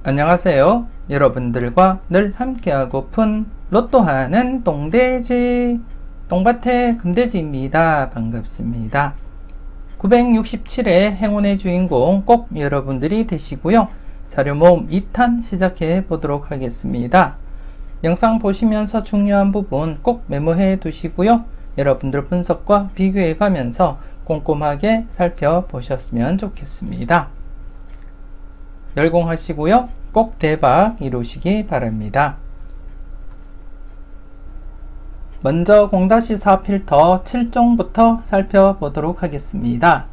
안녕하세요. 여러분들과 늘 함께하고픈 로또하는 똥돼지 똥밭의 금돼지입니다. 반갑습니다. 967회 행운의 주인공 꼭 여러분들이 되시고요. 자료 모음 2탄 시작해 보도록 하겠습니다. 영상 보시면서 중요한 부분 꼭 메모해 두시고요. 여러분들 분석과 비교해 가면서 꼼꼼하게 살펴보셨으면 좋겠습니다. 열공하시고요. 꼭 대박 이루시기 바랍니다. 먼저 0-4 필터 7종부터 살펴보도록 하겠습니다.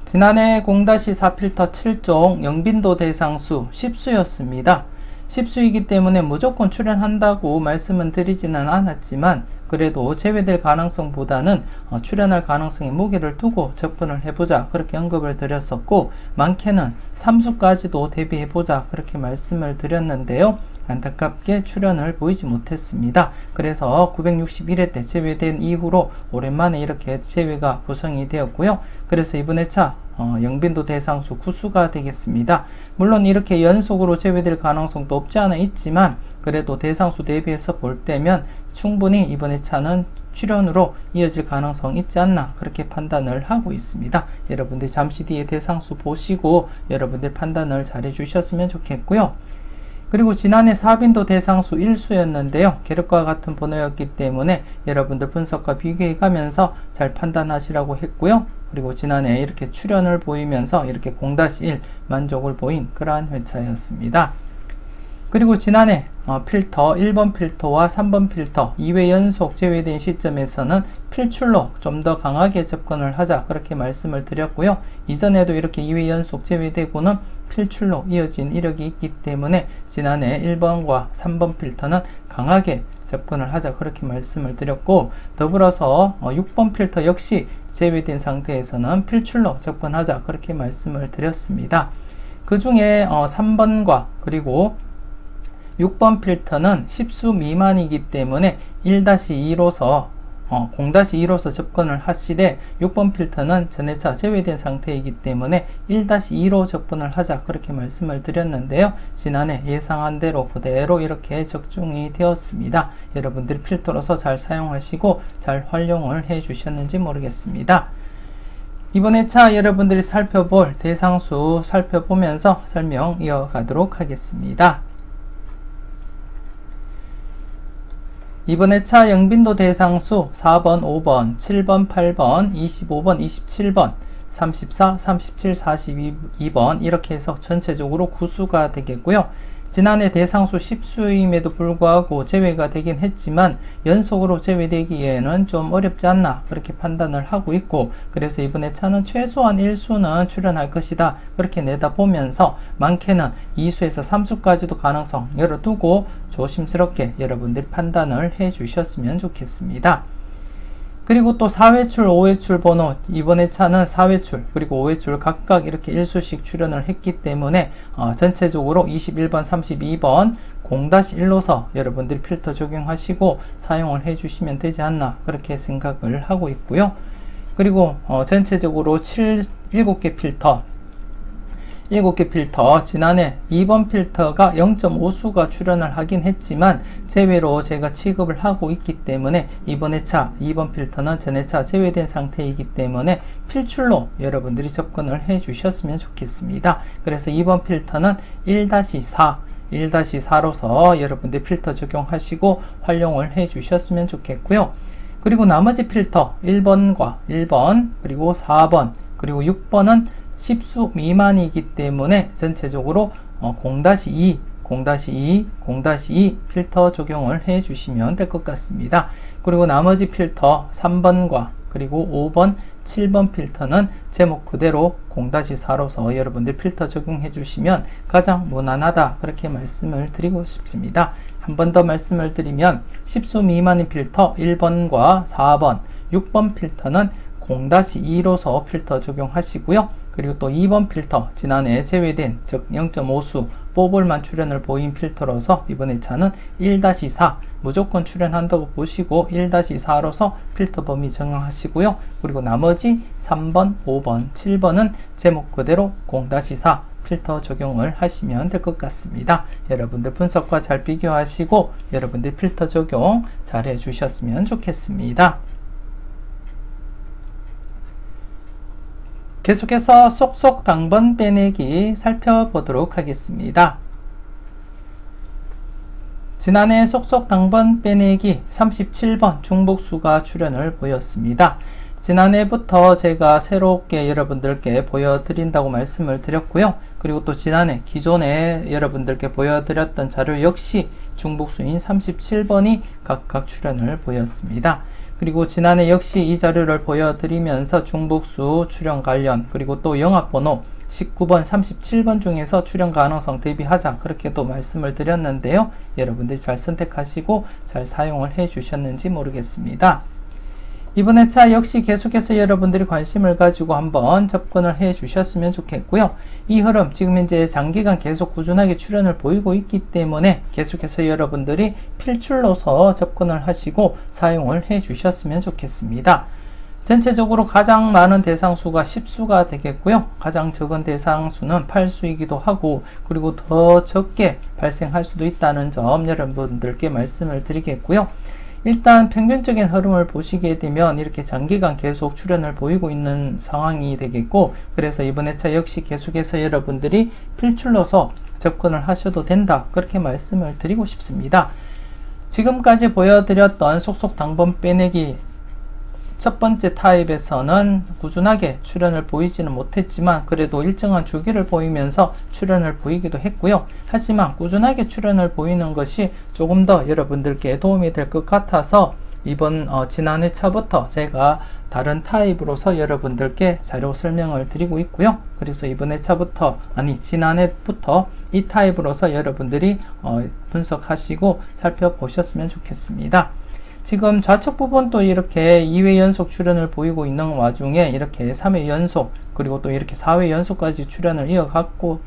지난해 0-4 필터 7종 영빈도 대상수 10수였습니다. 10수이기 때문에 무조건 출연한다고 말씀은 드리지는 않았지만 그래도 제외될 가능성보다는 출연할 가능성에 무게를 두고 접근을 해보자 그렇게 언급을 드렸었고, 많게는 3수까지도 대비해보자 그렇게 말씀을 드렸는데요. 안타깝게 출연을 보이지 못했습니다. 그래서 961회 때 제외된 이후로 오랜만에 이렇게 제외가 구성이 되었고요. 그래서 이번 회차 영빈도 대상수 9수가 되겠습니다. 물론 이렇게 연속으로 제외될 가능성도 없지 않아 있지만 그래도 대상수 대비해서 볼 때면 충분히 이번 회차는 출연으로 이어질 가능성 있지 않나 그렇게 판단을 하고 있습니다. 여러분들 잠시 뒤에 대상수 보시고 여러분들 판단을 잘 해주셨으면 좋겠고요. 그리고 지난해 4빈도 대상수 1수였는데요. 계력과 같은 번호였기 때문에 여러분들 분석과 비교해 가면서 잘 판단하시라고 했고요. 그리고 지난해 이렇게 출연을 보이면서 이렇게 0-1 만족을 보인 그러한 회차였습니다. 그리고 지난해 필터 1번 필터와 3번 필터 2회 연속 제외된 시점에서는 필출로 좀 더 강하게 접근을 하자 그렇게 말씀을 드렸고요. 이전에도 이렇게 2회 연속 제외되고는 필출로 이어진 이력이 있기 때문에 지난해 1번과 3번 필터는 강하게 접근을 하자 그렇게 말씀을 드렸고, 더불어서 6번 필터 역시 제외된 상태에서는 필출로 접근하자 그렇게 말씀을 드렸습니다. 그 중에 3번과 그리고 6번 필터는 10수 미만이기 때문에 1-2로서 0-2로서 접근을 하시되, 6번 필터는 전회차 제외된 상태이기 때문에 1-2로 접근을 하자 그렇게 말씀을 드렸는데요. 지난해 예상한 대로 그대로 이렇게 적중이 되었습니다. 여러분들이 필터로서 잘 사용하시고 잘 활용을 해 주셨는지 모르겠습니다. 이번 회차 여러분들이 살펴볼 대상수 살펴보면서 설명 이어가도록 하겠습니다. 이번 회차 영빈도 대상수 4번, 5번, 7번, 8번, 25번, 27번, 34, 37, 42번 이렇게 해서 전체적으로 9수가 되겠고요. 지난해 대상수 10수임에도 불구하고 제외가 되긴 했지만 연속으로 제외되기에는 좀 어렵지 않나 그렇게 판단을 하고 있고, 그래서 이번 회차는 최소한 1수는 출연할 것이다 그렇게 내다보면서 많게는 2수에서 3수까지도 가능성 열어두고 조심스럽게 여러분들이 판단을 해 주셨으면 좋겠습니다. 그리고 또 4회출, 5회출 번호, 이번 회차는 4회출 그리고 5회출 각각 이렇게 1수씩 출연을 했기 때문에 전체적으로 21번, 32번 0-1로서 여러분들이 필터 적용하시고 사용을 해주시면 되지 않나 그렇게 생각을 하고 있고요. 그리고 전체적으로 7개 필터 7개 필터, 지난해 2번 필터가 0.5수가 출연을 하긴 했지만 제외로 제가 취급을 하고 있기 때문에 이번 회차 2번 필터는 전 회차 제외된 상태이기 때문에 필출로 여러분들이 접근을 해 주셨으면 좋겠습니다. 그래서 2번 필터는 1-4로서 여러분들 필터 적용하시고 활용을 해 주셨으면 좋겠고요. 그리고 나머지 필터 1번과 1번 그리고 4번 그리고 6번은 10수 미만이기 때문에 전체적으로 0-2 필터 적용을 해 주시면 될 것 같습니다. 그리고 나머지 필터 3번과 그리고 5번, 7번 필터는 제목 그대로 0-4로서 여러분들 필터 적용해 주시면 가장 무난하다 그렇게 말씀을 드리고 싶습니다. 한 번 더 말씀을 드리면 10수 미만의 필터 1번과 4번, 6번 필터는 0-2로서 필터 적용하시고요. 그리고 또 2번 필터, 지난해 제외된 즉 0.5수 뽀볼만 출연을 보인 필터로서 이번 회차는 1-4 무조건 출연한다고 보시고 1-4로서 필터 범위 정하시고요. 그리고 나머지 3번, 5번, 7번은 제목 그대로 0-4 필터 적용을 하시면 될 것 같습니다. 여러분들 분석과 잘 비교하시고 여러분들 필터 적용 잘 해주셨으면 좋겠습니다. 계속해서 쏙쏙 당번 빼내기 살펴보도록 하겠습니다. 지난해 쏙쏙 당번 빼내기 37번 중복수가 출현을 보였습니다. 지난해부터 제가 새롭게 여러분들께 보여드린다고 말씀을 드렸고요. 그리고 또 지난해 기존에 여러분들께 보여드렸던 자료 역시 중복수인 37번이 각각 출현을 보였습니다. 그리고 지난해 역시 이 자료를 보여드리면서 중복수 출현 관련 그리고 또 영합번호 19번, 37번 중에서 출현 가능성 대비하자 그렇게 또 말씀을 드렸는데요. 여러분들이 잘 선택하시고 잘 사용을 해 주셨는지 모르겠습니다. 이번 회차 역시 계속해서 여러분들이 관심을 가지고 한번 접근을 해 주셨으면 좋겠고요. 이 흐름 지금 현재 장기간 계속 꾸준하게 출현을 보이고 있기 때문에 계속해서 여러분들이 필출로서 접근을 하시고 사용을 해 주셨으면 좋겠습니다. 전체적으로 가장 많은 대상수가 10수가 되겠고요. 가장 적은 대상수는 8수이기도 하고 그리고 더 적게 발생할 수도 있다는 점 여러분들께 말씀을 드리겠고요. 일단 평균적인 흐름을 보시게 되면 이렇게 장기간 계속 출현을 보이고 있는 상황이 되겠고 그래서 이번 회차 역시 계속해서 여러분들이 필출로서 접근을 하셔도 된다 그렇게 말씀을 드리고 싶습니다. 지금까지 보여드렸던 속속 당번 빼내기 첫 번째 타입에서는 꾸준하게 출현을 보이지는 못했지만 그래도 일정한 주기를 보이면서 출현을 보이기도 했고요. 하지만 꾸준하게 출현을 보이는 것이 조금 더 여러분들께 도움이 될 것 같아서 이번 지난 회차부터 제가 다른 타입으로서 여러분들께 자료 설명을 드리고 있고요. 그래서 이번 회차부터 지난해부터 이 타입으로서 여러분들이 분석하시고 살펴보셨으면 좋겠습니다. 지금 좌측 부분도 이렇게 2회 연속 출현을 보이고 있는 와중에 이렇게 3회 연속 그리고 또 이렇게 4회 연속까지 출현을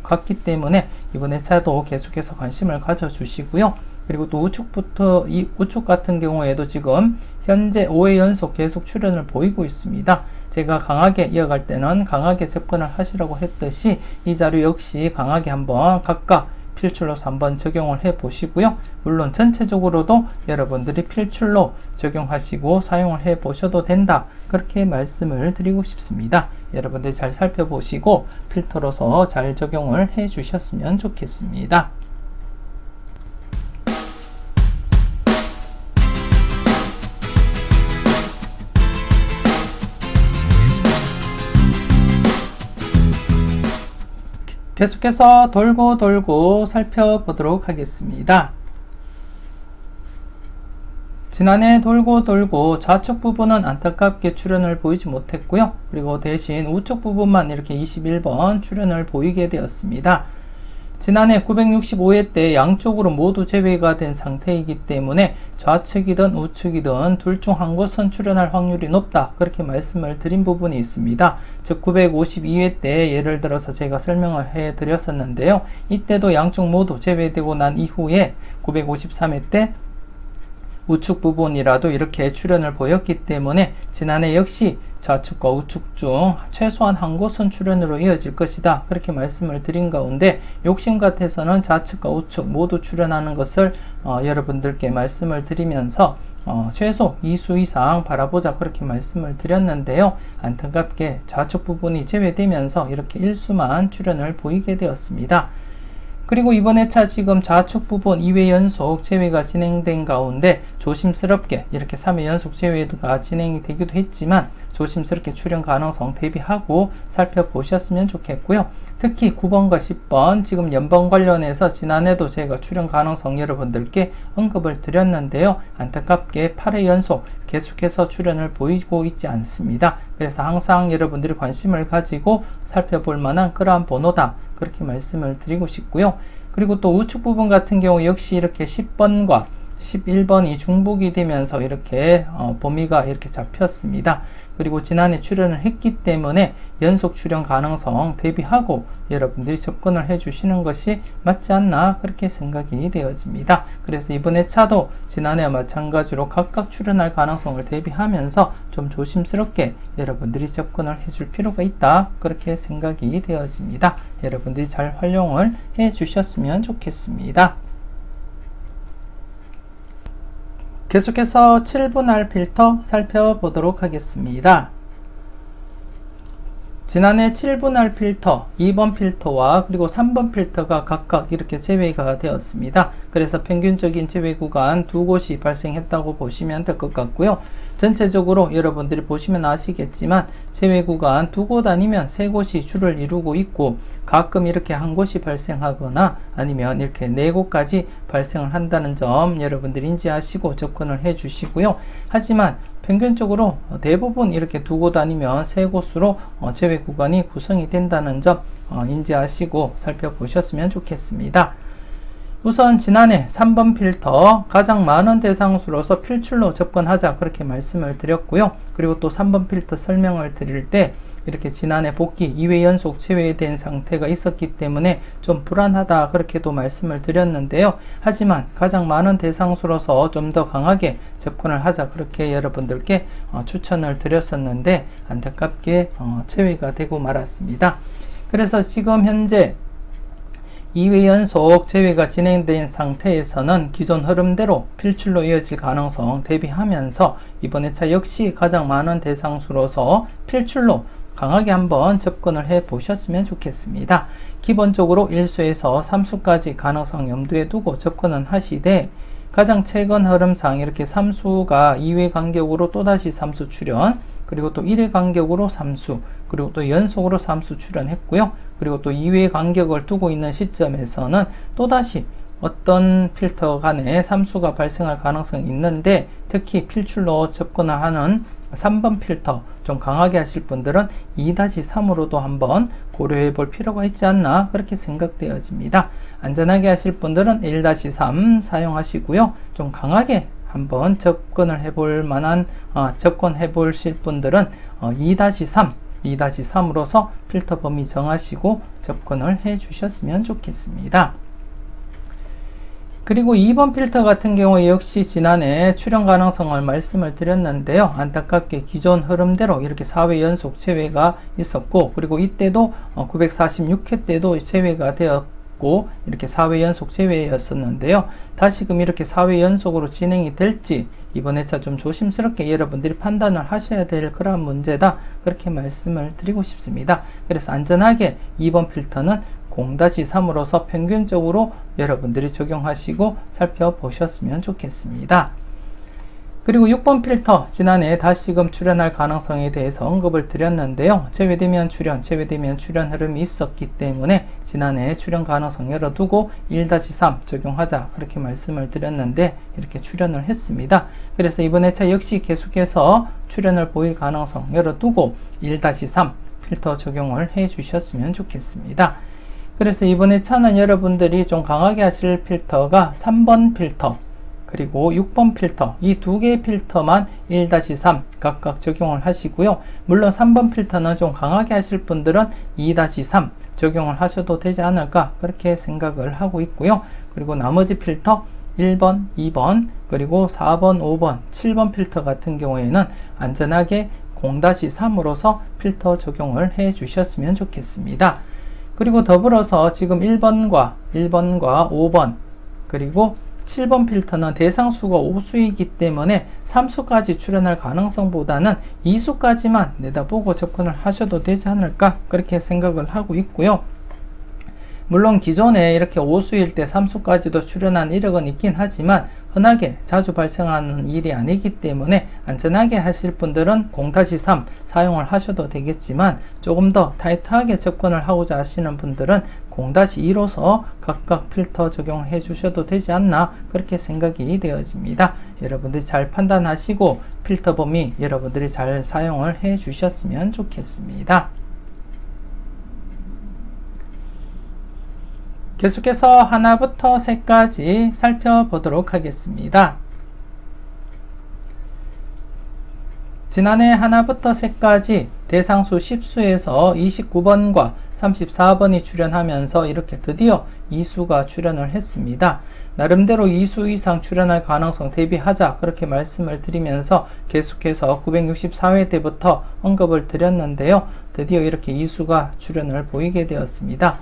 갔기 때문에 이번 회차도 계속해서 관심을 가져주시고요. 그리고 또 우측 같은 경우에도 지금 현재 5회 연속 계속 출현을 보이고 있습니다. 제가 강하게 이어갈 때는 강하게 접근을 하시라고 했듯이 이 자료 역시 강하게 한번 각각 필출로서 한번 적용을 해 보시고요. 물론 전체적으로도 여러분들이 필출로 적용하시고 사용을 해 보셔도 된다 그렇게 말씀을 드리고 싶습니다. 여러분들이 잘 살펴보시고 필터로서 잘 적용을 해 주셨으면 좋겠습니다. 계속해서 돌고 살펴보도록 하겠습니다. 지난해 돌고 좌측 부분은 안타깝게 출현을 보이지 못했고요. 그리고 대신 우측 부분만 이렇게 21번 출현을 보이게 되었습니다. 지난해 965회 때 양쪽으로 모두 제외가 된 상태이기 때문에 좌측이든 우측이든 둘 중 한 곳은 출현할 확률이 높다 그렇게 말씀을 드린 부분이 있습니다. 즉 952회 때 예를 들어서 제가 설명을 해 드렸었는데요. 이때도 양쪽 모두 제외되고 난 이후에 953회 때 우측 부분이라도 이렇게 출현을 보였기 때문에 지난해 역시 좌측과 우측 중 최소한 한 곳은 출현으로 이어질 것이다 그렇게 말씀을 드린 가운데 욕심 같아서는 좌측과 우측 모두 출현하는 것을 여러분들께 말씀을 드리면서 최소 2수 이상 바라보자 그렇게 말씀을 드렸는데요. 안타깝게 좌측 부분이 제외되면서 이렇게 1수만 출현을 보이게 되었습니다. 그리고 이번 회차 지금 좌측 부분 2회 연속 제외가 진행된 가운데 조심스럽게 이렇게 3회 연속 제외가 진행이 되기도 했지만 조심스럽게 출현 가능성 대비하고 살펴보셨으면 좋겠고요. 특히 9번과 10번 지금 연번 관련해서 지난해도 제가 출현 가능성 여러분들께 언급을 드렸는데요. 안타깝게 8회 연속 계속해서 출현을 보이고 있지 않습니다. 그래서 항상 여러분들이 관심을 가지고 살펴볼 만한 그러한 번호다 그렇게 말씀을 드리고 싶고요. 그리고 또 우측 부분 같은 경우 역시 이렇게 10번과 11번이 중복이 되면서 이렇게 범위가 이렇게 잡혔습니다. 그리고 지난해 출연을 했기 때문에 연속 출연 가능성 대비하고 여러분들이 접근을 해 주시는 것이 맞지 않나 그렇게 생각이 되어집니다. 그래서 이번에 차도 지난해와 마찬가지로 각각 출연할 가능성을 대비하면서 좀 조심스럽게 여러분들이 접근을 해 줄 필요가 있다 그렇게 생각이 되어집니다. 여러분들이 잘 활용을 해 주셨으면 좋겠습니다. 계속해서 7분할 필터 살펴보도록 하겠습니다. 지난해 7분할 필터, 2번 필터와 그리고 3번 필터가 각각 이렇게 제외가 되었습니다. 그래서 평균적인 제외 구간 두 곳이 발생했다고 보시면 될 것 같고요. 전체적으로 여러분들이 보시면 아시겠지만 제외 구간 두 곳 아니면 세 곳이 주를 이루고 있고 가끔 이렇게 한 곳이 발생하거나 아니면 이렇게 네 곳까지 발생을 한다는 점 여러분들이 인지하시고 접근을 해 주시고요. 하지만 평균적으로 대부분 이렇게 두 곳 아니면 세 곳으로 제외 구간이 구성이 된다는 점 인지하시고 살펴보셨으면 좋겠습니다. 우선 지난해 3번 필터 가장 많은 대상수로서 필출로 접근하자 그렇게 말씀을 드렸고요. 그리고 또 3번 필터 설명을 드릴 때 이렇게 지난해 복귀 2회 연속 제외된 상태가 있었기 때문에 좀 불안하다 그렇게도 말씀을 드렸는데요. 하지만 가장 많은 대상수로서 좀 더 강하게 접근을 하자 그렇게 여러분들께 추천을 드렸었는데 안타깝게 제외가 되고 말았습니다. 그래서 지금 현재 2회 연속 제외가 진행된 상태에서는 기존 흐름대로 필출로 이어질 가능성 대비하면서 이번 회차 역시 가장 많은 대상수로서 필출로 강하게 한번 접근을 해 보셨으면 좋겠습니다. 기본적으로 1수에서 3수까지 가능성 염두에 두고 접근은 하시되 가장 최근 흐름상 이렇게 3수가 2회 간격으로 또다시 3수 출연 그리고 또 1회 간격으로 3수 그리고 또 연속으로 3수 출연했고요. 그리고 또 2회 간격을 두고 있는 시점에서는 또다시 어떤 필터 간에 3수가 발생할 가능성이 있는데 특히 필출로 접근하는 3번 필터 좀 강하게 하실 분들은 2-3으로도 한번 고려해 볼 필요가 있지 않나 그렇게 생각되어집니다. 안전하게 하실 분들은 1-3 사용하시고요. 좀 강하게 한번 접근을 해볼 만한 접근해 보실 분들은 2-3으로서 필터 범위 정하시고 접근을 해 주셨으면 좋겠습니다. 그리고 2번 필터 같은 경우에 역시 지난해 출현 가능성을 말씀을 드렸는데요. 안타깝게 기존 흐름대로 이렇게 4회 연속 제외가 있었고 그리고 이때도 946회 때도 제외가 되었고 이렇게 4회 연속 제외였었는데요. 다시금 이렇게 4회 연속으로 진행이 될지 이번 회차 좀 조심스럽게 여러분들이 판단을 하셔야 될 그런 문제다 그렇게 말씀을 드리고 싶습니다. 그래서 안전하게 2번 필터는 0-3으로서 평균적으로 여러분들이 적용하시고 살펴보셨으면 좋겠습니다. 그리고 6번 필터 지난해 다시금 출연할 가능성에 대해서 언급을 드렸는데요. 제외되면 출연 흐름이 있었기 때문에 지난해 출연 가능성 열어두고 1-3 적용하자 그렇게 말씀을 드렸는데 이렇게 출연을 했습니다. 그래서 이번 회차 역시 계속해서 출연을 보일 가능성 열어두고 1-3 필터 적용을 해 주셨으면 좋겠습니다. 그래서 이번 회차는 여러분들이 좀 강하게 하실 필터가 3번 필터 그리고 6번 필터 이 두 개의 필터만 1-3 각각 적용을 하시고요. 물론 3번 필터는 좀 강하게 하실 분들은 2-3 적용을 하셔도 되지 않을까 그렇게 생각을 하고 있고요. 그리고 나머지 필터 1번, 2번, 그리고 4번, 5번, 7번 필터 같은 경우에는 안전하게 0-3으로서 필터 적용을 해 주셨으면 좋겠습니다. 그리고 더불어서 지금 1번과 5번 그리고 7번 필터는 대상수가 5수이기 때문에 3수까지 출연할 가능성보다는 2수까지만 내다보고 접근을 하셔도 되지 않을까 그렇게 생각을 하고 있고요. 물론 기존에 이렇게 5수일 때 3수까지도 출연한 이력은 있긴 하지만 흔하게 자주 발생하는 일이 아니기 때문에 안전하게 하실 분들은 0-3 사용을 하셔도 되겠지만 조금 더 타이트하게 접근을 하고자 하시는 분들은 0-2로서 각각 필터 적용을 해 주셔도 되지 않나 그렇게 생각이 되어집니다. 여러분들이 잘 판단하시고 필터 범위 여러분들이 잘 사용을 해 주셨으면 좋겠습니다. 계속해서 하나부터 세까지 살펴보도록 하겠습니다. 지난해 하나부터 세까지 대상수 10수에서 29번과 34번이 출연하면서 이렇게 드디어 2수가 출연을 했습니다. 나름대로 2수 이상 출연할 가능성 대비하자 그렇게 말씀을 드리면서 계속해서 964회 때부터 언급을 드렸는데요. 드디어 이렇게 2수가 출연을 보이게 되었습니다.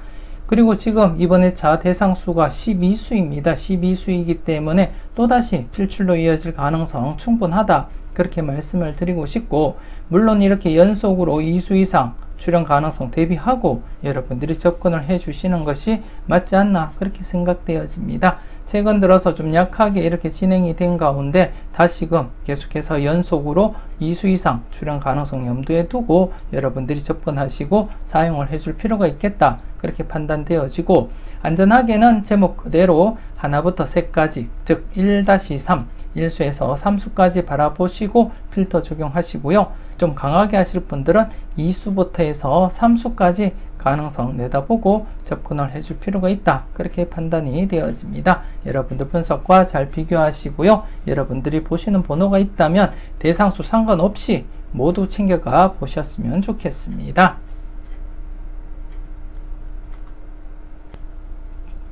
그리고 지금 이번 회차 대상수가 12수입니다. 12수이기 때문에 또다시 필출로 이어질 가능성 충분하다 그렇게 말씀을 드리고 싶고, 물론 이렇게 연속으로 2수 이상 출연 가능성 대비하고 여러분들이 접근을 해 주시는 것이 맞지 않나 그렇게 생각되어집니다. 최근 들어서 좀 약하게 이렇게 진행이 된 가운데 다시금 계속해서 연속으로 2수 이상 출연 가능성 염두에 두고 여러분들이 접근하시고 사용을 해줄 필요가 있겠다 그렇게 판단되어지고, 안전하게는 제목 그대로 하나부터 세까지 즉 1-3 1수에서 3수까지 바라보시고 필터 적용하시고요. 좀 강하게 하실 분들은 2수부터 해서 3수까지 가능성 내다보고 접근을 해줄 필요가 있다 그렇게 판단이 되어집니다. 여러분들 분석과 잘 비교하시고요. 여러분들이 보시는 번호가 있다면 대상수 상관없이 모두 챙겨가 보셨으면 좋겠습니다.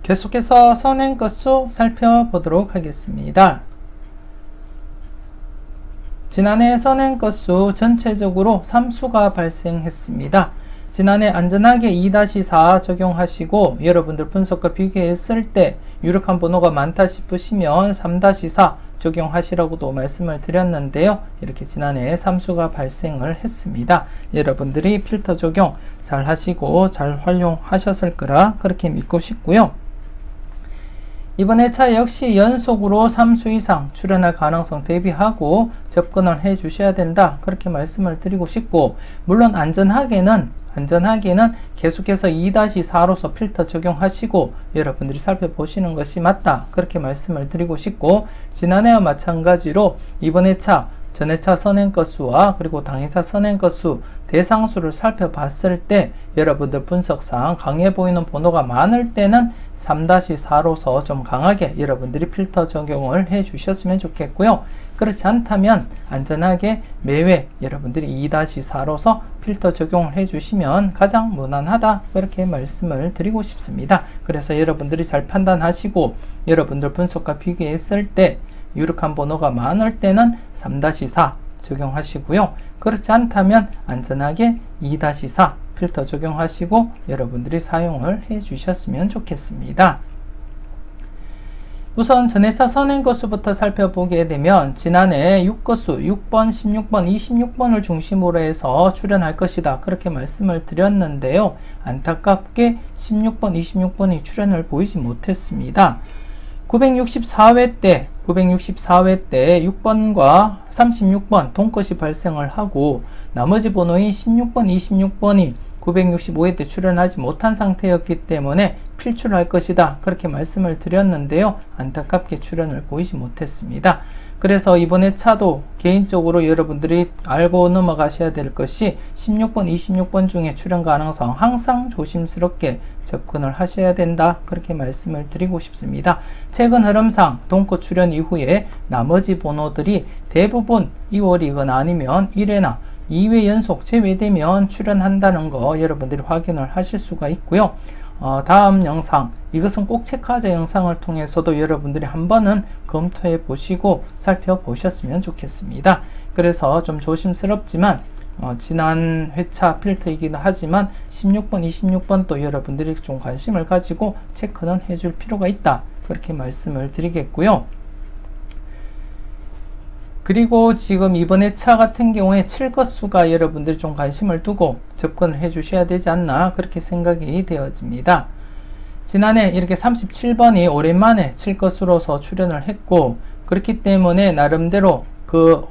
계속해서 선행 건수 살펴보도록 하겠습니다. 지난해 선행 건수 전체적으로 3수가 발생했습니다. 지난해 안전하게 2-4 적용하시고 여러분들 분석과 비교했을 때 유력한 번호가 많다 싶으시면 3-4 적용하시라고도 말씀을 드렸는데요. 이렇게 지난해 3수가 발생을 했습니다. 여러분들이 필터 적용 잘 하시고 잘 활용하셨을 거라 그렇게 믿고 싶고요. 이번 회차 역시 연속으로 3수 이상 출연할 가능성 대비하고 접근을 해 주셔야 된다 그렇게 말씀을 드리고 싶고, 물론 안전하게는 계속해서 2-4로서 필터 적용하시고 여러분들이 살펴보시는 것이 맞다 그렇게 말씀을 드리고 싶고, 지난해와 마찬가지로 이번 회차 전회차 선행 건수와 그리고 당회차 선행 건수 대상수를 살펴봤을 때 여러분들 분석상 강해 보이는 번호가 많을 때는 3-4로서 좀 강하게 여러분들이 필터 적용을 해 주셨으면 좋겠고요. 그렇지 않다면 안전하게 매회 여러분들이 2-4로서 필터 적용을 해 주시면 가장 무난하다 그렇게 말씀을 드리고 싶습니다. 그래서 여러분들이 잘 판단하시고 여러분들 분석과 비교했을 때 유력한 번호가 많을 때는 3-4 적용하시고요. 그렇지 않다면 안전하게 2-4 필터 적용하시고 여러분들이 사용을 해 주셨으면 좋겠습니다. 우선 전회차 선행 건수부터 살펴보게 되면 지난해 6건수 6번, 16번, 26번을 중심으로 해서 출연할 것이다 그렇게 말씀을 드렸는데요. 안타깝게 16번, 26번이 출연을 보이지 못했습니다. 964회 때 6번과 36번 동컷이 발생을 하고 나머지 번호인 16번, 26번이 965회 때 출연하지 못한 상태였기 때문에 필출할 것이다 그렇게 말씀을 드렸는데요. 안타깝게 출연을 보이지 못했습니다. 그래서 이번에 차도 개인적으로 여러분들이 알고 넘어가셔야 될 것이 16번, 26번 중에 출연 가능성 항상 조심스럽게 접근을 하셔야 된다 그렇게 말씀을 드리고 싶습니다. 최근 흐름상 동컷 출연 이후에 나머지 번호들이 대부분 2월이거나 아니면 1회나 2회 연속 제외되면 출연한다는 거 여러분들이 확인을 하실 수가 있고요. 다음 영상, 이것은 꼭 체크하자 영상을 통해서도 여러분들이 한 번은 검토해 보시고 살펴보셨으면 좋겠습니다. 그래서 좀 조심스럽지만 지난 회차 필터이기도 하지만 16번, 26번 또 여러분들이 좀 관심을 가지고 체크는 해줄 필요가 있다 그렇게 말씀을 드리겠고요. 그리고 지금 이번에 차 같은 경우에 7건수가 여러분들이 좀 관심을 두고 접근을 해 주셔야 되지 않나 그렇게 생각이 되어집니다. 지난해 이렇게 37번이 오랜만에 7건수로서 출연을 했고, 그렇기 때문에 나름대로 그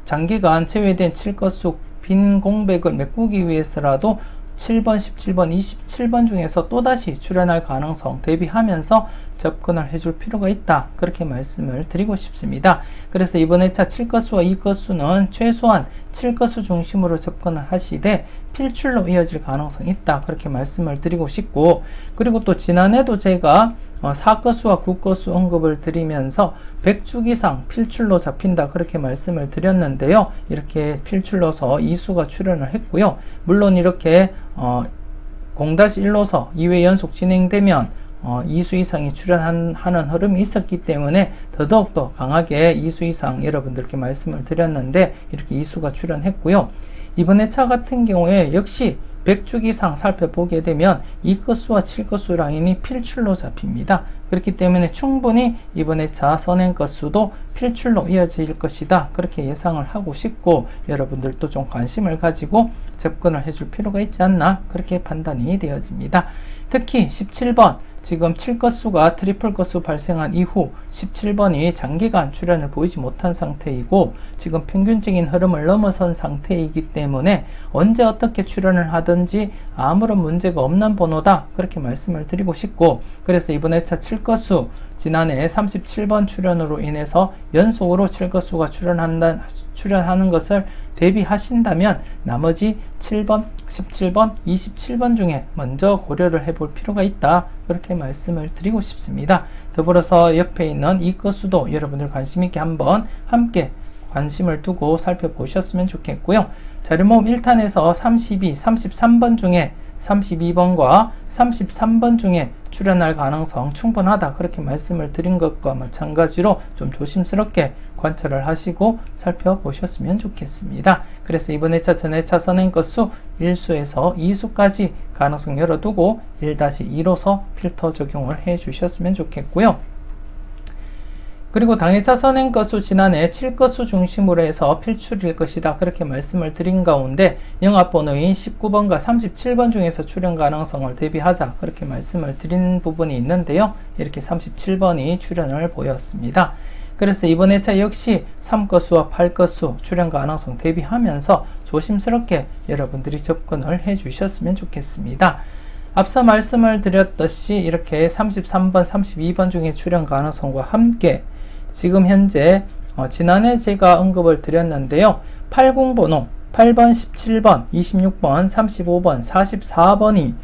장기간 제외된 7건수 빈 공백을 메꾸기 위해서라도 7번, 17번, 27번 중에서 또다시 출연할 가능성 대비하면서 접근을 해줄 필요가 있다. 그렇게 말씀을 드리고 싶습니다. 그래서 이번 회차 7건수와 2건수는 최소한 7건수 중심으로 접근을 하시되 필출로 이어질 가능성이 있다. 그렇게 말씀을 드리고 싶고, 그리고 또 지난해도 제가 4건수와 9건수 언급을 드리면서 100주 이상 필출로 잡힌다. 그렇게 말씀을 드렸는데요. 이렇게 필출로서 2수가 출현을 했고요. 물론 이렇게 0-1로서 2회 연속 진행되면 2수 이상이 출현하는 흐름이 있었기 때문에 더더욱더 강하게 2수 이상 여러분들께 말씀을 드렸는데 이렇게 2수가 출현했고요. 이번 회차 같은 경우에 역시 100주 이상 살펴보게 되면 2건수와 7건수 라인이 필출로 잡힙니다. 그렇기 때문에 충분히 이번 회차 선행건수도 필출로 이어질 것이다. 그렇게 예상을 하고 싶고, 여러분들도 좀 관심을 가지고 접근을 해줄 필요가 있지 않나, 그렇게 판단이 되어집니다. 특히 17번 지금 7건수가 트리플 건수 발생한 이후 17번이 장기간 출현을 보이지 못한 상태이고 지금 평균적인 흐름을 넘어선 상태이기 때문에 언제 어떻게 출현을 하든지 아무런 문제가 없는 번호다. 그렇게 말씀을 드리고 싶고, 그래서 이번 회차 7건수 지난해 37번 출현으로 인해서 연속으로 7건수가 출현하는 것을 대비하신다면 나머지 7번, 17번, 27번 중에 먼저 고려를 해볼 필요가 있다. 그렇게 말씀을 드리고 싶습니다. 더불어서 옆에 있는 이 건수도 여러분들 관심있게 한번 함께 관심을 두고 살펴보셨으면 좋겠고요. 자료모음 1탄에서 32, 33번 중에 32번과 33번 중에 출현할 가능성 충분하다. 그렇게 말씀을 드린 것과 마찬가지로 좀 조심스럽게 관찰을 하시고 살펴보셨으면 좋겠습니다. 그래서 이번 회차 전회차 선행건수 1수에서 2수까지 가능성 열어두고 1-2로서 필터 적용을 해 주셨으면 좋겠고요. 그리고 당회차 선행건수 지난해 7건수 중심으로 해서 필출일 것이다. 그렇게 말씀을 드린 가운데 영합번호인 19번과 37번 중에서 출현 가능성을 대비하자. 그렇게 말씀을 드린 부분이 있는데요. 이렇게 37번이 출현을 보였습니다. 그래서 이번 회차 역시 3건수와 8건수 출현 가능성 대비하면서 조심스럽게 여러분들이 접근을 해 주셨으면 좋겠습니다. 앞서 말씀을 드렸듯이 이렇게 33번, 32번 중에 출현 가능성과 함께 지금 현재 지난해 제가 언급을 드렸는데요. 80번호 8번, 17번, 26번, 35번, 44번이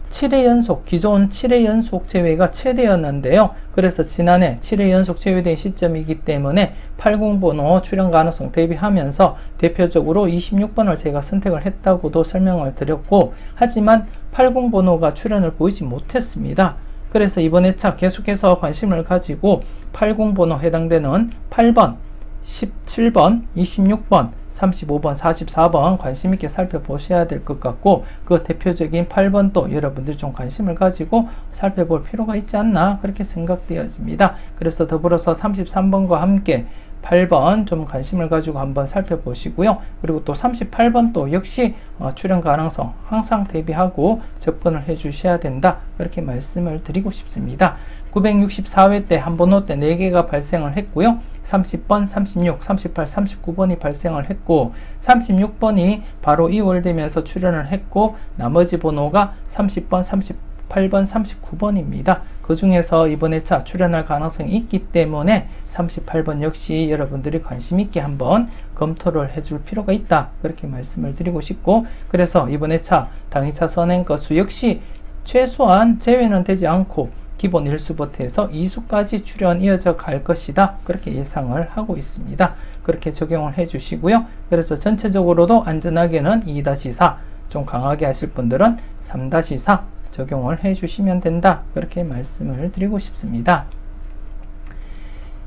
7회 연속, 기존 7회 연속 제외가 최대였는데요. 그래서 지난해 7회 연속 제외된 시점이기 때문에 80번호 출현 가능성 대비하면서 대표적으로 26번을 제가 선택을 했다고도 설명을 드렸고, 하지만 80번호가 출현을 보이지 못했습니다. 그래서 이번 회차 계속해서 관심을 가지고 80번호 해당되는 8번, 17번, 26번, 35번, 44번 관심있게 살펴보셔야 될 것 같고, 그 대표적인 8번도 여러분들이 좀 관심을 가지고 살펴볼 필요가 있지 않나, 그렇게 생각되어집니다. 그래서 더불어서 33번과 함께 8번 좀 관심을 가지고 한번 살펴보시고요. 그리고 또 38번도 역시 출현 가능성 항상 대비하고 접근을 해 주셔야 된다. 그렇게 말씀을 드리고 싶습니다. 964회 때 한 번호 때 4개가 발생을 했고요. 30번, 36, 38, 39번이 발생을 했고 36번이 바로 이월되면서 출현을 했고 나머지 번호가 30번, 38번, 39번입니다. 그 중에서 이번 회차 출현할 가능성이 있기 때문에 38번 역시 여러분들이 관심 있게 한번 검토를 해줄 필요가 있다. 그렇게 말씀을 드리고 싶고, 그래서 이번 회차 당회차 선행건수 역시 최소한 제외는 되지 않고 기본 1수부터 해서 2수까지 출현 이어져 갈 것이다. 그렇게 예상을 하고 있습니다. 그렇게 적용을 해 주시고요. 그래서 전체적으로도 안전하게는 2-4, 좀 강하게 하실 분들은 3-4 적용을 해 주시면 된다. 그렇게 말씀을 드리고 싶습니다.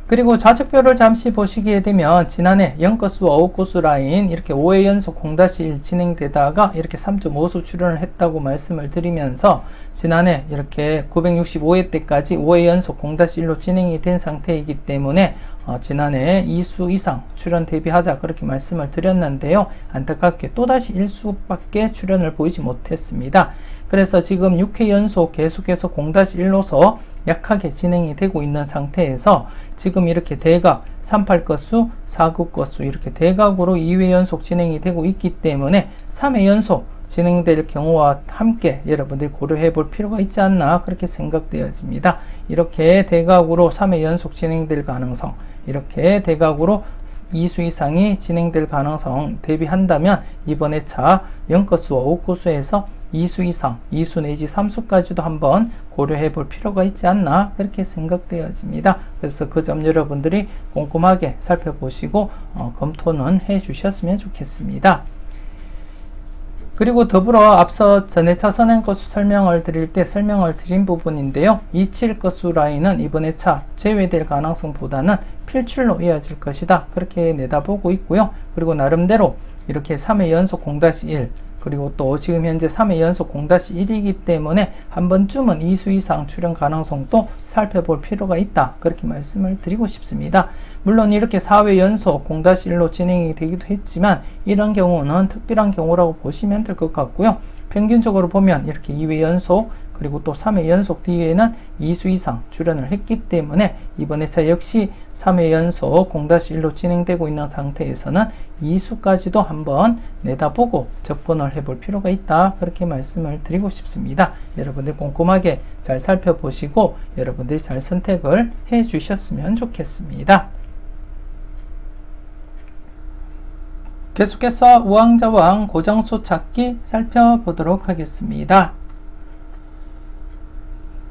그리고 좌측표를 잠시 보시게 되면 지난해 0건수와 5건수 라인 이렇게 5회 연속 0-1 진행되다가 이렇게 3.5수 출현을 했다고 말씀을 드리면서 지난해 이렇게 965회 때까지 5회 연속 0-1로 진행이 된 상태이기 때문에 지난해 2수 이상 출현 대비하자 그렇게 말씀을 드렸는데요. 안타깝게 또다시 1수밖에 출현을 보이지 못했습니다. 그래서 지금 6회 연속 계속해서 0-1로서 약하게 진행이 되고 있는 상태에서 지금 이렇게 대각 38건수, 49건수 이렇게 대각으로 2회 연속 진행이 되고 있기 때문에 3회 연속 진행될 경우와 함께 여러분들이 고려해 볼 필요가 있지 않나 그렇게 생각되어집니다. 이렇게 대각으로 3회 연속 진행될 가능성, 이렇게 대각으로 2수 이상이 진행될 가능성 대비한다면 이번 회차 0건수와 5건수에서 2수 이상, 2수 내지 3수까지도 한번 고려해 볼 필요가 있지 않나 그렇게 생각되어집니다. 그래서 그 점 여러분들이 꼼꼼하게 살펴보시고 검토는 해 주셨으면 좋겠습니다. 그리고 더불어 앞서 전회차 선행건수 설명을 드릴 때 설명을 드린 부분인데요. 27건수 라인은 이번 회차 제외될 가능성보다는 필출로 이어질 것이다. 그렇게 내다보고 있고요. 그리고 나름대로 이렇게 3회 연속 0-1 그리고 또 지금 현재 3회 연속 0-1이기 때문에 한 번쯤은 2수 이상 출현 가능성도 살펴볼 필요가 있다. 그렇게 말씀을 드리고 싶습니다. 물론 이렇게 4회 연속 0-1로 진행이 되기도 했지만 이런 경우는 특별한 경우라고 보시면 될 것 같고요. 평균적으로 보면 이렇게 2회 연속 그리고 또 3회 연속 뒤에는 2수 이상 출현을 했기 때문에 이번 회차 역시 3회 연속 0-1로 진행되고 있는 상태에서는 2수까지도 한번 내다보고 접근을 해볼 필요가 있다. 그렇게 말씀을 드리고 싶습니다. 여러분들 꼼꼼하게 잘 살펴보시고 여러분들이 잘 선택을 해 주셨으면 좋겠습니다. 계속해서 우왕좌왕 고정수 찾기 살펴보도록 하겠습니다.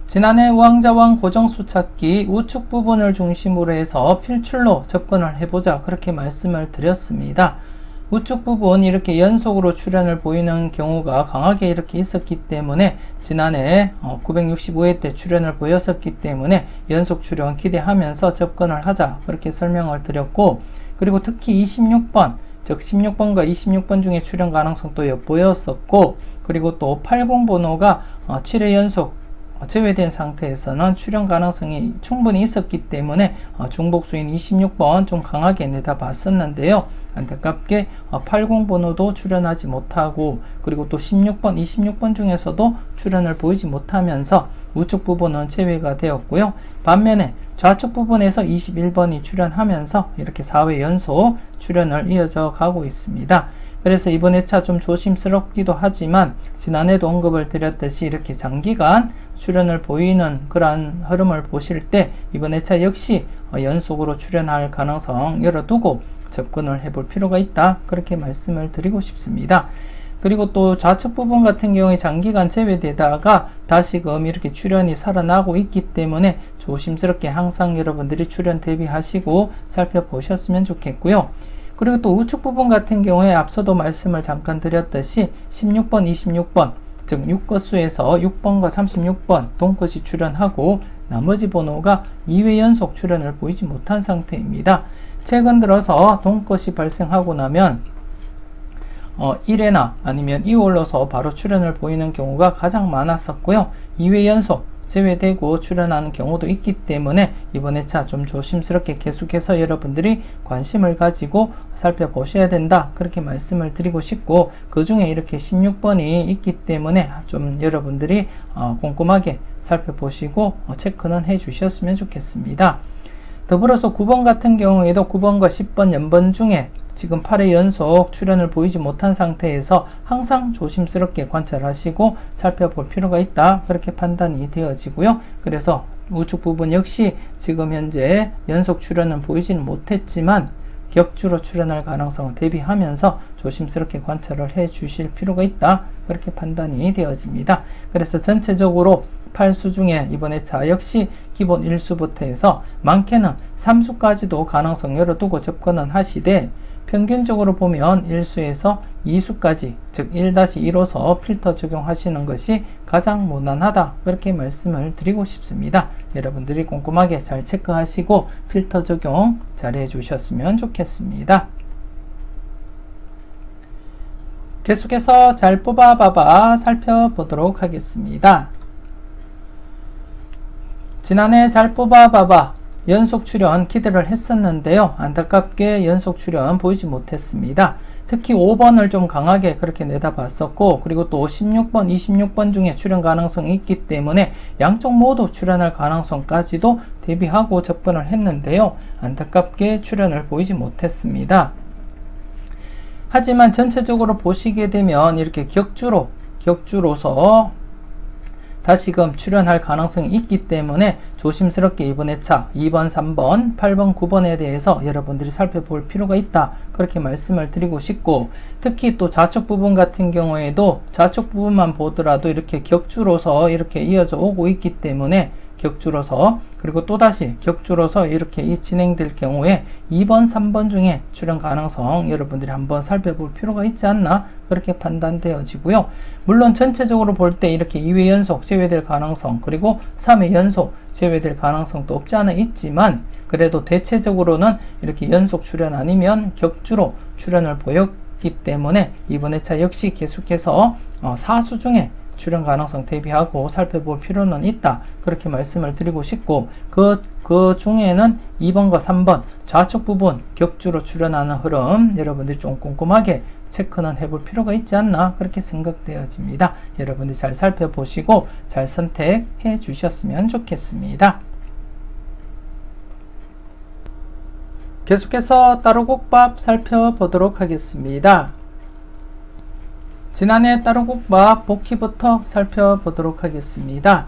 지난해 우왕좌왕 고정수 찾기 우측 부분을 중심으로 해서 필출로 접근을 해보자 그렇게 말씀을 드렸습니다. 우측 부분 이렇게 연속으로 출현을 보이는 경우가 강하게 이렇게 있었기 때문에 지난해 965회 때 출현을 보였었기 때문에 연속 출현 기대하면서 접근을 하자 그렇게 설명을 드렸고, 그리고 특히 26번 즉 16번과 26번 중에 출현 가능성도 엿보였었고, 그리고 또 80 번호가 7회 연속 제외된 상태에서는 출현 가능성이 충분히 있었기 때문에 중복수인 26번 좀 강하게 내다봤었는데요. 안타깝게 80 번호도 출현하지 못하고, 그리고 또 16번, 26번 중에서도 출현을 보이지 못하면서 우측 부분은 제외가 되었고요. 반면에 좌측 부분에서 21번이 출현하면서 이렇게 4회 연속 출현을 이어져 가고 있습니다. 그래서 이번 회차 좀 조심스럽기도 하지만 지난해도 언급을 드렸듯이 이렇게 장기간 출현을 보이는 그러한 흐름을 보실 때 이번 회차 역시 연속으로 출현할 가능성 열어두고 접근을 해볼 필요가 있다. 그렇게 말씀을 드리고 싶습니다. 그리고 또 좌측 부분 같은 경우에 장기간 제외되다가 다시금 이렇게 출현이 살아나고 있기 때문에 조심스럽게 항상 여러분들이 출현 대비하시고 살펴보셨으면 좋겠고요. 그리고 또 우측 부분 같은 경우에 앞서도 말씀을 잠깐 드렸듯이 16번, 26번 즉 6건수에서 6번과 36번 동컷이 출현하고 나머지 번호가 2회 연속 출현을 보이지 못한 상태입니다. 최근 들어서 동컷이 발생하고 나면 1회나 아니면 2홀로서 바로 출현을 보이는 경우가 가장 많았었고요. 2회 연속 제외되고 출현하는 경우도 있기 때문에 이번 회차 좀 조심스럽게 계속해서 여러분들이 관심을 가지고 살펴보셔야 된다. 그렇게 말씀을 드리고 싶고, 그 중에 이렇게 16번이 있기 때문에 좀 여러분들이 꼼꼼하게 살펴보시고 체크는 해 주셨으면 좋겠습니다. 더불어서 9번 같은 경우에도 9번과 10번 연번 중에 지금 8회 연속 출현을 보이지 못한 상태에서 항상 조심스럽게 관찰하시고 살펴볼 필요가 있다. 그렇게 판단이 되어지고요. 그래서 우측 부분 역시 지금 현재 연속 출현은 보이지는 못했지만 격주로 출현할 가능성을 대비하면서 조심스럽게 관찰을 해 주실 필요가 있다. 그렇게 판단이 되어집니다. 그래서 전체적으로 8수 중에 이번 회차 역시 기본 1수부터 해서 많게는 3수까지도 가능성 열어두고 접근은 하시되, 평균적으로 보면 1수에서 2수까지 즉 1-1호서 필터 적용하시는 것이 가장 무난하다. 그렇게 말씀을 드리고 싶습니다. 여러분들이 꼼꼼하게 잘 체크하시고 필터 적용 잘 해주셨으면 좋겠습니다. 계속해서 잘 뽑아봐봐 살펴보도록 하겠습니다. 지난해 잘 뽑아봐봐 연속 출현 기대를 했었는데요. 안타깝게 연속 출현 보이지 못했습니다. 특히 5번을 좀 강하게 그렇게 내다봤었고, 그리고 또 16번, 26번 중에 출현 가능성이 있기 때문에 양쪽 모두 출현할 가능성까지도 대비하고 접근을 했는데요. 안타깝게 출현을 보이지 못했습니다. 하지만 전체적으로 보시게 되면 이렇게 격주로서 다시금 출연할 가능성이 있기 때문에 조심스럽게 이번 회차 2번, 3번, 8번, 9번에 대해서 여러분들이 살펴볼 필요가 있다. 그렇게 말씀을 드리고 싶고, 특히 또 좌측 부분 같은 경우에도 좌측 부분만 보더라도 이렇게 격주로서 이렇게 이어져 오고 있기 때문에 격주로서, 그리고 또다시 격주로서 이렇게 진행될 경우에 2번, 3번 중에 출현 가능성 여러분들이 한번 살펴볼 필요가 있지 않나 그렇게 판단되어지고요. 물론 전체적으로 볼 때 이렇게 2회 연속 제외될 가능성, 그리고 3회 연속 제외될 가능성도 없지 않아 있지만, 그래도 대체적으로는 이렇게 연속 출현 아니면 격주로 출현을 보였기 때문에 이번 회차 역시 계속해서 사수 중에 출현 가능성 대비하고 살펴볼 필요는 있다. 그렇게 말씀을 드리고 싶고, 그 중에는 2번과 3번 좌측 부분 격주로 출현하는 흐름 여러분들이 좀 꼼꼼하게 체크는 해볼 필요가 있지 않나 그렇게 생각되어집니다. 여러분들이 잘 살펴보시고 잘 선택해 주셨으면 좋겠습니다. 계속해서 따로국밥 살펴보도록 하겠습니다. 지난해 따로국밥 복귀부터 살펴보도록 하겠습니다.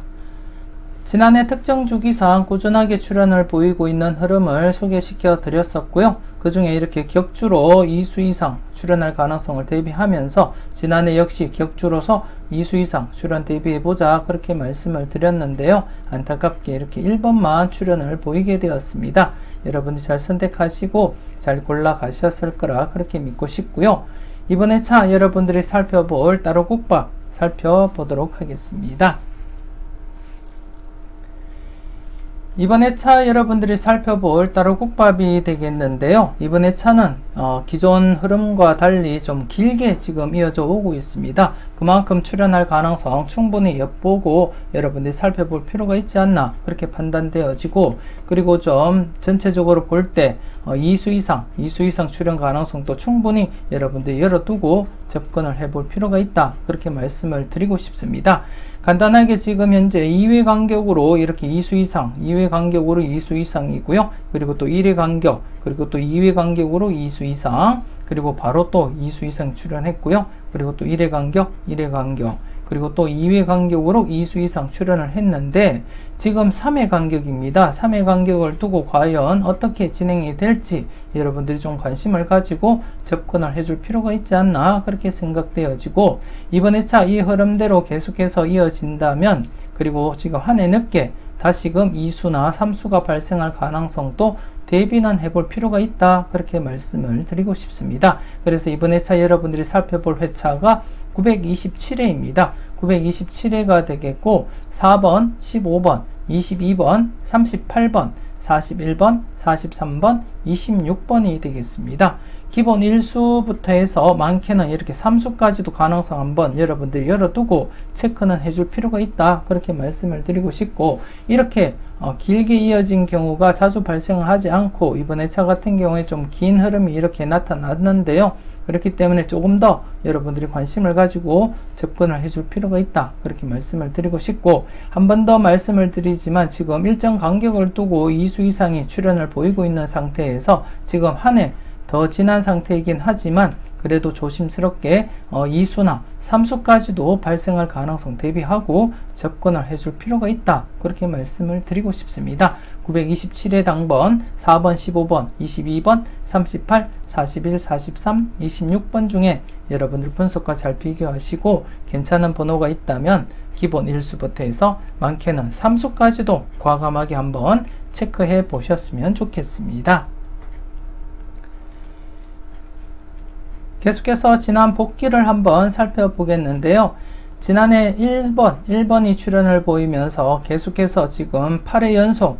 지난해 특정 주기상 꾸준하게 출현을 보이고 있는 흐름을 소개시켜 드렸었고요. 그 중에 이렇게 격주로 2수 이상 출현할 가능성을 대비하면서 지난해 역시 격주로서 2수 이상 출현 대비해보자 그렇게 말씀을 드렸는데요. 안타깝게 이렇게 1번만 출현을 보이게 되었습니다. 여러분들이 잘 선택하시고 잘 골라가셨을 거라 그렇게 믿고 싶고요. 이번 회차 여러분들이 살펴볼 따로국밥 살펴보도록 하겠습니다. 이번 회차 여러분들이 살펴볼 따로국밥이 되겠는데요. 이번 회차는 기존 흐름과 달리 좀 길게 지금 이어져 오고 있습니다. 그만큼 출현할 가능성 충분히 엿보고 여러분들이 살펴볼 필요가 있지 않나 그렇게 판단되어지고, 그리고 좀 전체적으로 볼 때 2수 이상 출현 가능성도 충분히 여러분들이 열어두고 접근을 해볼 필요가 있다 그렇게 말씀을 드리고 싶습니다. 간단하게 지금 현재 2회 간격으로 이렇게 2수 이상, 2회 간격으로 2수 이상이고요. 그리고 또 1회 간격, 그리고 또 2회 간격으로 2수 이상, 그리고 바로 또 2수 이상 출현했고요. 그리고 또 1회 간격, 1회 간격, 그리고 또 2회 간격으로 2수 이상 출현을 했는데 지금 3회 간격입니다. 3회 간격을 두고 과연 어떻게 진행이 될지 여러분들이 좀 관심을 가지고 접근을 해줄 필요가 있지 않나 그렇게 생각되어지고, 이번 회차 이 흐름대로 계속해서 이어진다면, 그리고 지금 한 해 늦게 다시금 2수나 3수가 발생할 가능성도 대비는 해볼 필요가 있다 그렇게 말씀을 드리고 싶습니다. 그래서 이번 회차 여러분들이 살펴볼 회차가 927회입니다. 927회가 되겠고 4번, 15번, 22번, 38번, 41번, 43번, 26번이 되겠습니다. 기본 1수부터 해서 많게는 이렇게 3수까지도 가능성 한번 여러분들이 열어두고 체크는 해줄 필요가 있다 그렇게 말씀을 드리고 싶고, 이렇게 길게 이어진 경우가 자주 발생하지 않고 이번 회차 같은 경우에 좀 긴 흐름이 이렇게 나타났는데요. 그렇기 때문에 조금 더 여러분들이 관심을 가지고 접근을 해줄 필요가 있다 그렇게 말씀을 드리고 싶고, 한 번 더 말씀을 드리지만 지금 일정 간격을 두고 2수 이상이 출현을 보이고 있는 상태에서 지금 한 해 더 지난 상태이긴 하지만 그래도 조심스럽게 2수나 3수까지도 발생할 가능성 대비하고 접근을 해줄 필요가 있다 그렇게 말씀을 드리고 싶습니다. 927회 당번 4번, 15번, 22번, 38, 41, 43, 26번 중에 여러분들 분석과 잘 비교하시고 괜찮은 번호가 있다면 기본 1수부터 해서 많게는 3수까지도 과감하게 한번 체크해 보셨으면 좋겠습니다. 계속해서 지난 복귀를 한번 살펴보겠는데요. 지난해 1번이 출현을 보이면서 계속해서 지금 8회 연속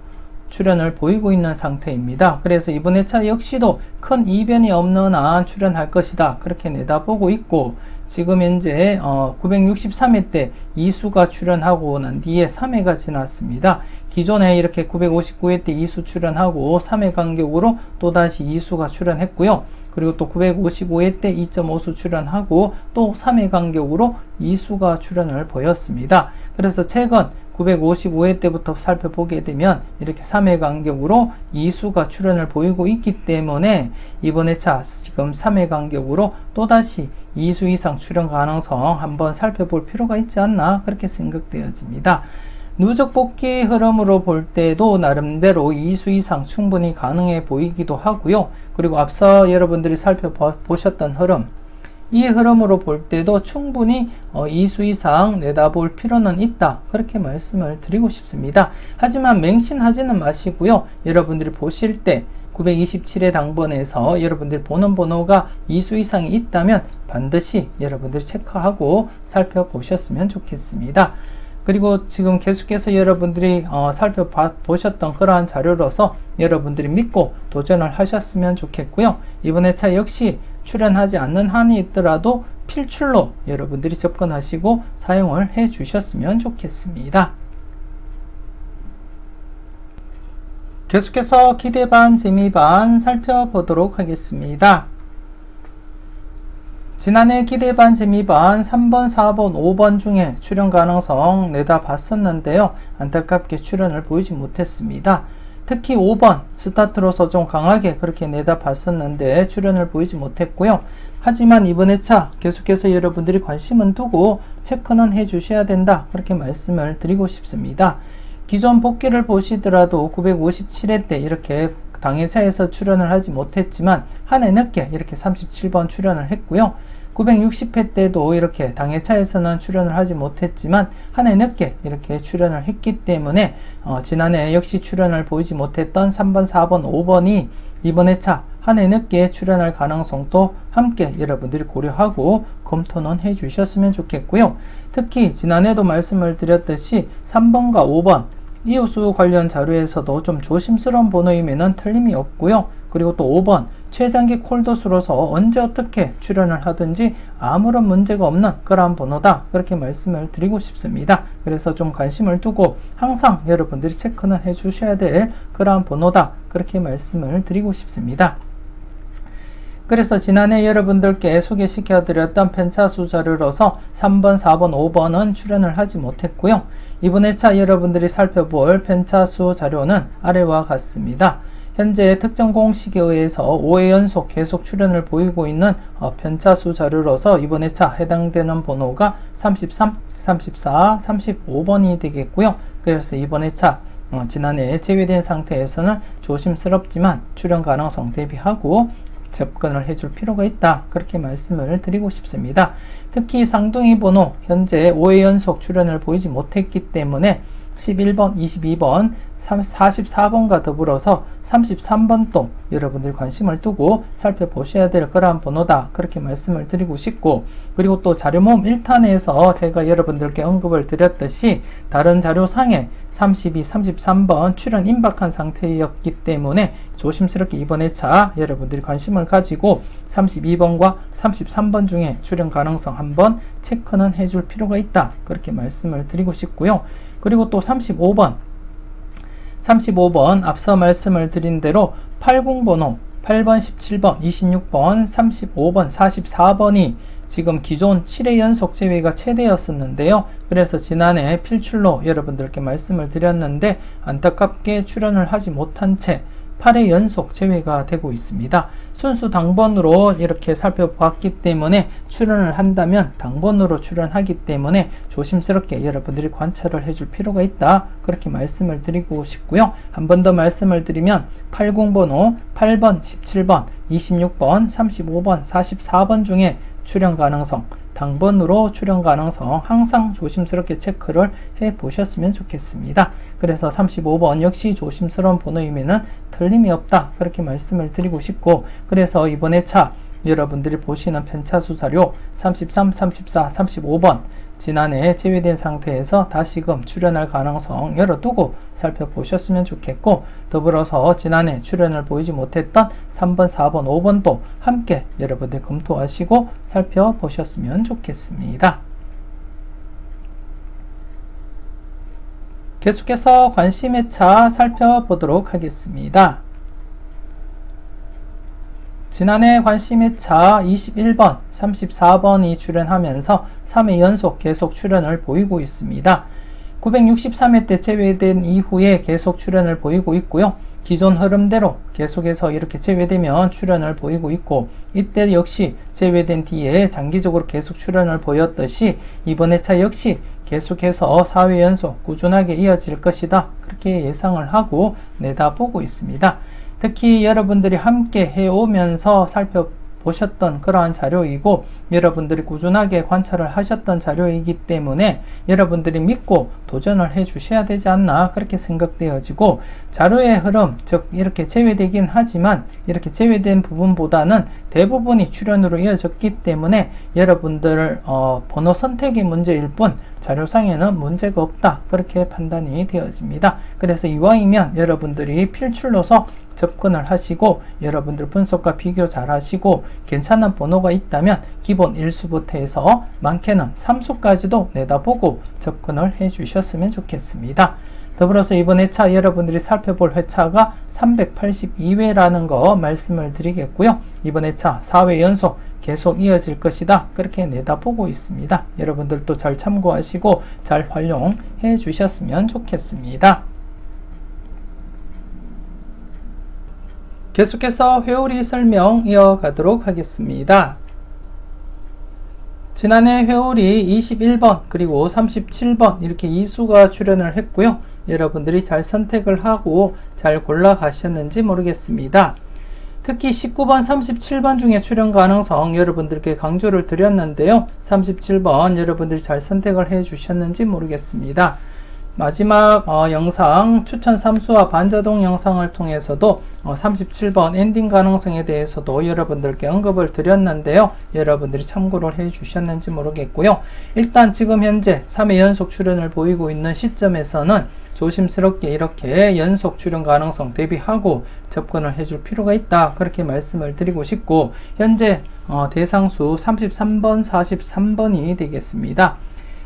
출현을 보이고 있는 상태입니다. 그래서 이번 회차 역시도 큰 이변이 없는 한 출현할 것이다 그렇게 내다보고 있고, 지금 현재 963회 때 2수가 출현하고 난 뒤에 3회가 지났습니다. 기존에 이렇게 959회 때 2수 출현하고 3회 간격으로 또다시 2수가 출현했고요. 그리고 또 955회 때 2.5수 출현하고 또 3회 간격으로 2수가 출현을 보였습니다. 그래서 최근 955회 때부터 살펴보게 되면 이렇게 3회 간격으로 이수가 출현을 보이고 있기 때문에 이번 회차 지금 3회 간격으로 또다시 2수 이상 출현 가능성 한번 살펴볼 필요가 있지 않나 그렇게 생각되어집니다. 누적 복귀 흐름으로 볼 때도 나름대로 2수 이상 충분히 가능해 보이기도 하고요. 그리고 앞서 여러분들이 살펴보셨던 흐름, 이 흐름으로 볼 때도 충분히 2수 이상 내다볼 필요는 있다 그렇게 말씀을 드리고 싶습니다. 하지만 맹신하지는 마시고요. 여러분들이 보실 때 927의 당번에서 여러분들이 보는 번호가 2수 이상이 있다면 반드시 여러분들이 체크하고 살펴보셨으면 좋겠습니다. 그리고 지금 계속해서 여러분들이 살펴보셨던 그러한 자료로서 여러분들이 믿고 도전을 하셨으면 좋겠고요. 이번 회차 역시 출연하지 않는 한이 있더라도 필출로 여러분들이 접근하시고 사용을 해 주셨으면 좋겠습니다. 계속해서 기대반 재미반 살펴보도록 하겠습니다. 지난해 기대반 재미반 3번, 4번, 5번 중에 출연 가능성 내다봤었는데요. 안타깝게 출연을 보이지 못했습니다. 특히 5번 스타트로서 좀 강하게 그렇게 내다봤었는데 출연을 보이지 못했고요. 하지만 이번 회차 계속해서 여러분들이 관심은 두고 체크는 해 주셔야 된다 그렇게 말씀을 드리고 싶습니다. 기존 복귀를 보시더라도 957회 때 이렇게 당회차에서 출연을 하지 못했지만 한 해 늦게 이렇게 37번 출연을 했고요. 960회 때도 이렇게 당회차에서는 출연을 하지 못했지만 한 해 늦게 이렇게 출연을 했기 때문에 지난해 역시 출연을 보이지 못했던 3번, 4번, 5번이 이번 회차 한 해 늦게 출연할 가능성도 함께 여러분들이 고려하고 검토는 해 주셨으면 좋겠고요. 특히 지난해도 말씀을 드렸듯이 3번과 5번 이웃수 관련 자료에서도 좀 조심스러운 번호임에는 틀림이 없고요. 그리고 또 5번 최장기 콜도수로서 언제 어떻게 출연을 하든지 아무런 문제가 없는 그러한 번호다 그렇게 말씀을 드리고 싶습니다. 그래서 좀 관심을 두고 항상 여러분들이 체크는 해 주셔야 될 그러한 번호다 그렇게 말씀을 드리고 싶습니다. 그래서 지난해 여러분들께 소개시켜 드렸던 편차수 자료로서 3번, 4번, 5번은 출연을 하지 못했고요. 이번 회차 여러분들이 살펴볼 편차수 자료는 아래와 같습니다. 현재 특정 공식에 의해서 5회 연속 계속 출연을 보이고 있는 편차수 자료로서 이번 회차 해당되는 번호가 33, 34, 35번이 되겠고요. 그래서 이번 회차 지난해 제외된 상태에서는 조심스럽지만 출연 가능성 대비하고 접근을 해줄 필요가 있다 그렇게 말씀을 드리고 싶습니다. 특히 쌍둥이 번호 현재 5회 연속 출연을 보이지 못했기 때문에 11번, 22번, 44번과 더불어서 33번도 여러분들이 관심을 두고 살펴보셔야 될 그러한 번호다 그렇게 말씀을 드리고 싶고, 그리고 또 자료 모음 1탄에서 제가 여러분들께 언급을 드렸듯이 다른 자료상에 32, 33번 출연 임박한 상태였기 때문에 조심스럽게 이번 회차 여러분들이 관심을 가지고 32번과 33번 중에 출연 가능성 한번 체크는 해줄 필요가 있다 그렇게 말씀을 드리고 싶고요. 그리고 또 35번 앞서 말씀을 드린 대로 80번호 8번, 17번, 26번, 35번, 44번이 지금 기존 7회 연속 제외가 최대였었는데요. 그래서 지난해 필출로 여러분들께 말씀을 드렸는데 안타깝게 출연을 하지 못한 채 8회 연속 제외가 되고 있습니다. 순수 당번으로 이렇게 살펴봤기 때문에 출연을 한다면 당번으로 출연하기 때문에 조심스럽게 여러분들이 관찰을 해줄 필요가 있다 그렇게 말씀을 드리고 싶고요. 한 번 더 말씀을 드리면 80번호 8번, 17번, 26번, 35번, 44번 중에 출연 가능성 당번으로 출연 가능성 항상 조심스럽게 체크를 해 보셨으면 좋겠습니다. 그래서 35번 역시 조심스러운 번호임에는 틀림이 없다 그렇게 말씀을 드리고 싶고, 그래서 이번 회차 여러분들이 보시는 편차수 자료 33, 34, 35번 지난해 제외된 상태에서 다시금 출연할 가능성 열어두고 살펴보셨으면 좋겠고, 더불어서 지난해 출연을 보이지 못했던 3번, 4번, 5번도 함께 여러분들 검토하시고 살펴보셨으면 좋겠습니다. 계속해서 관심 회차 살펴보도록 하겠습니다. 지난해 관심 회차 21번, 34번이 출연하면서 3회 연속 계속 출연을 보이고 있습니다. 963회 때 제외된 이후에 계속 출현을 보이고 있고요. 기존 흐름대로 계속해서 이렇게 제외되면 출현을 보이고 있고, 이때 역시 제외된 뒤에 장기적으로 계속 출현을 보였듯이 이번 회차 역시 계속해서 4회 연속 꾸준하게 이어질 것이다, 그렇게 예상을 하고 내다보고 있습니다. 특히 여러분들이 함께 해오면서 살펴보셨던 그러한 자료이고, 여러분들이 꾸준하게 관찰을 하셨던 자료이기 때문에 여러분들이 믿고 도전을 해 주셔야 되지 않나, 그렇게 생각되어지고, 자료의 흐름, 즉 이렇게 제외되긴 하지만 이렇게 제외된 부분보다는 대부분이 출현으로 이어졌기 때문에 여러분들 번호 선택의 문제일 뿐 자료상에는 문제가 없다, 그렇게 판단이 되어집니다. 그래서 이왕이면 여러분들이 필출로서 접근을 하시고 여러분들 분석과 비교 잘 하시고 괜찮은 번호가 있다면 기본 1수부터 해서 많게는 3수까지도 내다보고 접근을 해 주셨으면 좋겠습니다. 더불어서 이번 회차 여러분들이 살펴볼 회차가 382회라는 거 말씀을 드리겠고요. 이번 회차 4회 연속 계속 이어질 것이다, 그렇게 내다보고 있습니다. 여러분들도 잘 참고하시고 잘 활용해 주셨으면 좋겠습니다. 계속해서 회오리 설명 이어가도록 하겠습니다. 지난해 회오리 21번 그리고 37번 이렇게 2수가 출현을 했고요. 여러분들이 잘 선택을 하고 잘 골라 가셨는지 모르겠습니다. 특히 19번, 37번 중에 출현 가능성 여러분들께 강조를 드렸는데요. 37번 여러분들이 잘 선택을 해 주셨는지 모르겠습니다. 마지막 영상 추천 3수와 반자동 영상을 통해서도 37번 엔딩 가능성에 대해서도 여러분들께 언급을 드렸는데요. 여러분들이 참고를 해 주셨는지 모르겠고요. 일단 지금 현재 3회 연속 출현을 보이고 있는 시점에서는 조심스럽게 이렇게 연속 출현 가능성 대비하고 접근을 해줄 필요가 있다, 그렇게 말씀을 드리고 싶고, 현재 대상수 33번, 43번이 되겠습니다.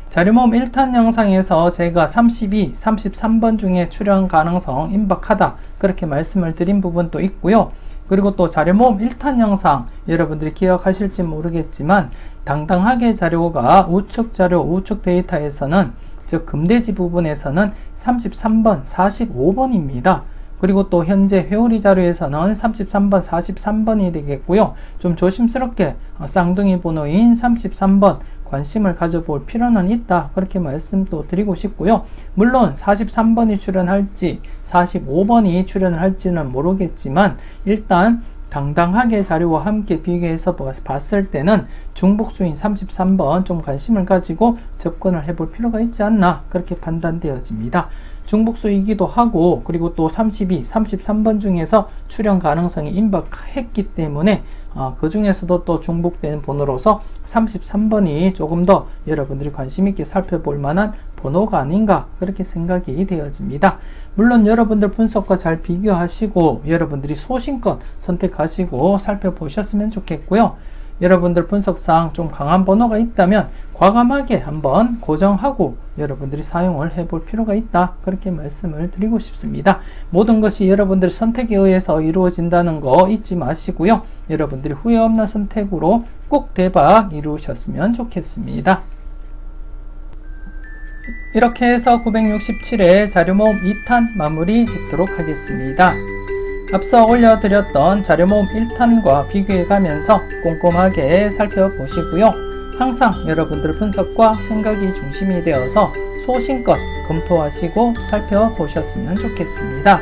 자료모음 1탄 영상에서 제가 32, 33번 중에 출현 가능성 임박하다, 그렇게 말씀을 드린 부분도 있고요. 그리고 또 자료모음 1탄 영상 여러분들이 기억하실지 모르겠지만 당당하게 자료가 우측 자료, 우측 데이터에서는, 즉 금대지 부분에서는 33번, 45번입니다. 그리고 또 현재 회오리 자료에서는 33번, 43번이 되겠고요. 좀 조심스럽게 쌍둥이 번호인 33번 관심을 가져볼 필요는 있다, 그렇게 말씀도 드리고 싶고요. 물론 43번이 출현할지 45번이 출현을 할지는 모르겠지만 일단 당당하게 자료와 함께 비교해서 봤을 때는 중복수인 33번 좀 관심을 가지고 접근을 해볼 필요가 있지 않나, 그렇게 판단되어집니다. 중복수이기도 하고, 그리고 또 32, 33번 중에서 출현 가능성이 임박했기 때문에 그 중에서도 또 중복되는 번호로서 33번이 조금 더 여러분들이 관심 있게 살펴볼 만한 번호가 아닌가, 그렇게 생각이 되어집니다. 물론 여러분들 분석과 잘 비교하시고 여러분들이 소신껏 선택하시고 살펴보셨으면 좋겠고요. 여러분들 분석상 좀 강한 번호가 있다면 과감하게 한번 고정하고 여러분들이 사용을 해볼 필요가 있다, 그렇게 말씀을 드리고 싶습니다. 모든 것이 여러분들 선택에 의해서 이루어진다는 거 잊지 마시고요. 여러분들이 후회 없는 선택으로 꼭 대박 이루셨으면 좋겠습니다. 이렇게 해서 967회 자료모음 2탄 마무리 짓도록 하겠습니다. 앞서 올려드렸던 자료모음 1탄과 비교해가면서 꼼꼼하게 살펴보시고요. 항상 여러분들 분석과 생각이 중심이 되어서 소신껏 검토하시고 살펴보셨으면 좋겠습니다.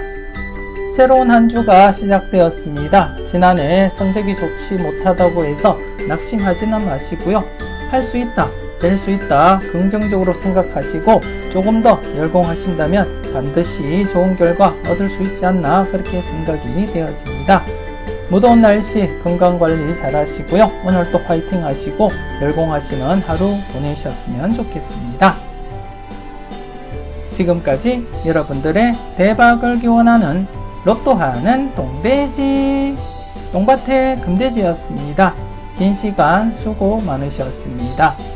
새로운 한 주가 시작되었습니다. 지난해 성적이 좋지 못하다고 해서 낙심하지는 마시고요. 할 수 있다, 될 수 있다, 긍정적으로 생각하시고 조금 더 열공하신다면 반드시 좋은 결과 얻을 수 있지 않나, 그렇게 생각이 되었습니다. 무더운 날씨 건강관리 잘 하시고요. 오늘도 화이팅 하시고 열공하시는 하루 보내셨으면 좋겠습니다. 지금까지 여러분들의 대박을 기원하는 로또하는 똥돼지 똥밭의 금돼지였습니다. 긴 시간 수고 많으셨습니다.